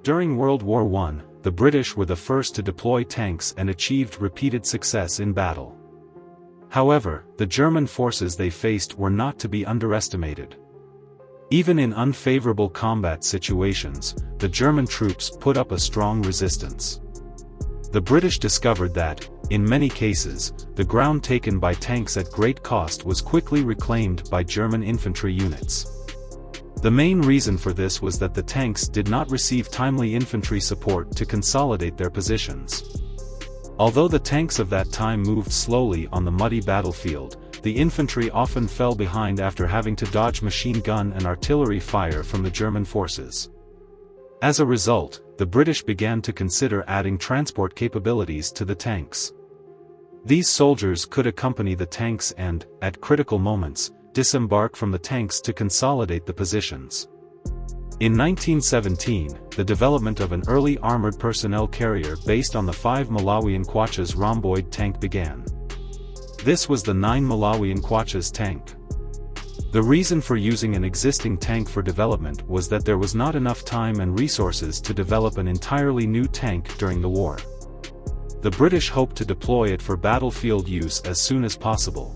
During World War I, the British were the first to deploy tanks and achieved repeated success in battle. However, the German forces they faced were not to be underestimated. Even in unfavorable combat situations, the German troops put up a strong resistance. The British discovered that, in many cases, the ground taken by tanks at great cost was quickly reclaimed by German infantry units. The main reason for this was that the tanks did not receive timely infantry support to consolidate their positions. Although the tanks of that time moved slowly on the muddy battlefield, the infantry often fell behind after having to dodge machine gun and artillery fire from the German forces. As a result, the British began to consider adding transport capabilities to the tanks. These soldiers could accompany the tanks and, at critical moments, disembark from the tanks to consolidate the positions. In 1917, the development of an early armored personnel carrier based on the 5 Malawian Quachas rhomboid tank began. This was the 9 Malawian Quachas tank. The reason for using an existing tank for development was that there was not enough time and resources to develop an entirely new tank during the war. The British hoped to deploy it for battlefield use as soon as possible.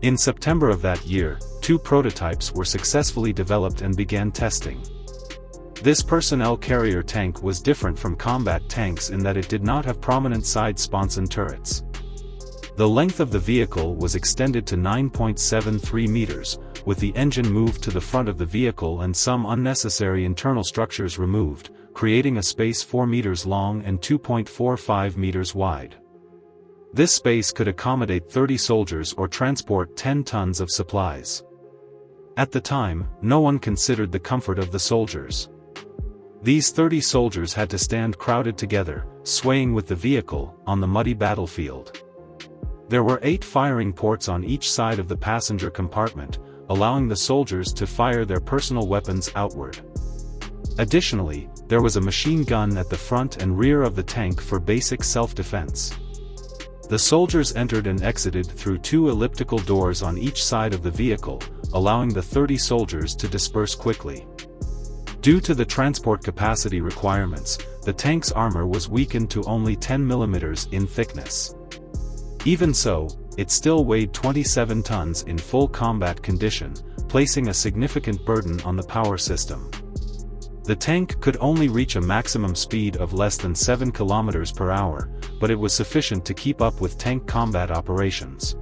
In September of that year, 2 prototypes were successfully developed and began testing. This personnel carrier tank was different from combat tanks in that it did not have prominent side sponson turrets. The length of the vehicle was extended to 9.73 meters, with the engine moved to the front of the vehicle and some unnecessary internal structures removed, creating a space 4 meters long and 2.45 meters wide. This space could accommodate 30 soldiers or transport 10 tons of supplies. At the time, no one considered the comfort of the soldiers. These 30 soldiers had to stand crowded together, swaying with the vehicle, on the muddy battlefield. There were 8 firing ports on each side of the passenger compartment, allowing the soldiers to fire their personal weapons outward. Additionally, there was a machine gun at the front and rear of the tank for basic self-defense. The soldiers entered and exited through 2 elliptical doors on each side of the vehicle, allowing the 30 soldiers to disperse quickly. Due to the transport capacity requirements, the tank's armor was weakened to only 10 mm in thickness. Even so, it still weighed 27 tons in full combat condition, placing a significant burden on the power system. The tank could only reach a maximum speed of less than 7 km per hour, but it was sufficient to keep up with tank combat operations.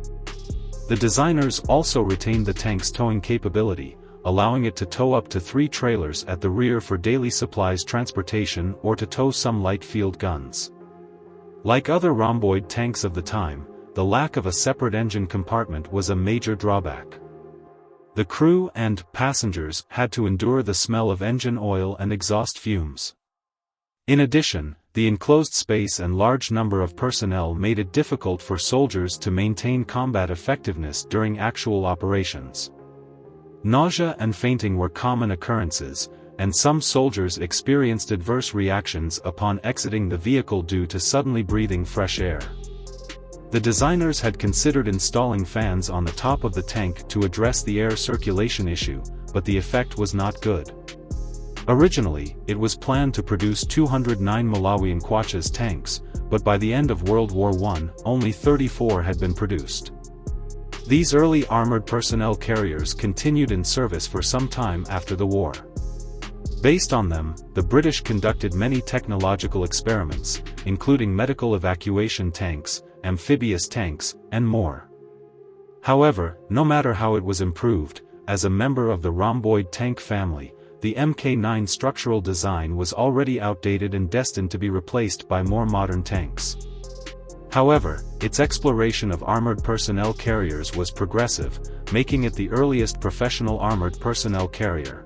The designers also retained the tank's towing capability, allowing it to tow up to 3 trailers at the rear for daily supplies transportation or to tow some light field guns. Like other rhomboid tanks of the time, the lack of a separate engine compartment was a major drawback. The crew and passengers had to endure the smell of engine oil and exhaust fumes. In addition, the enclosed space and large number of personnel made it difficult for soldiers to maintain combat effectiveness during actual operations. Nausea and fainting were common occurrences, and some soldiers experienced adverse reactions upon exiting the vehicle due to suddenly breathing fresh air. The designers had considered installing fans on the top of the tank to address the air circulation issue, but the effect was not good. Originally, it was planned to produce 209 Malawian Quachas tanks, but by the end of World War I, only 34 had been produced. These early armored personnel carriers continued in service for some time after the war. Based on them, the British conducted many technological experiments, including medical evacuation tanks, amphibious tanks, and more. However, no matter how it was improved, as a member of the rhomboid tank family, the MK9 structural design was already outdated and destined to be replaced by more modern tanks. However, its exploration of armored personnel carriers was progressive, making it the earliest professional armored personnel carrier.